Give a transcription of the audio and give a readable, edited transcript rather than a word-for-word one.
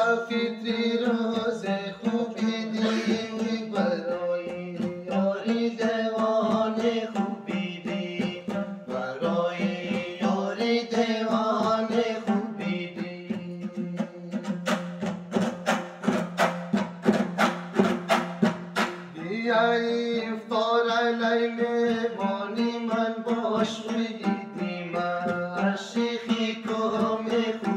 فطری روز خوبی دی برای یاری دیوان خوبی دی برای یاری دیوان خوبی دی بیایی افطار علی مهمانی من باش بگیدی من شیخی کام خوبی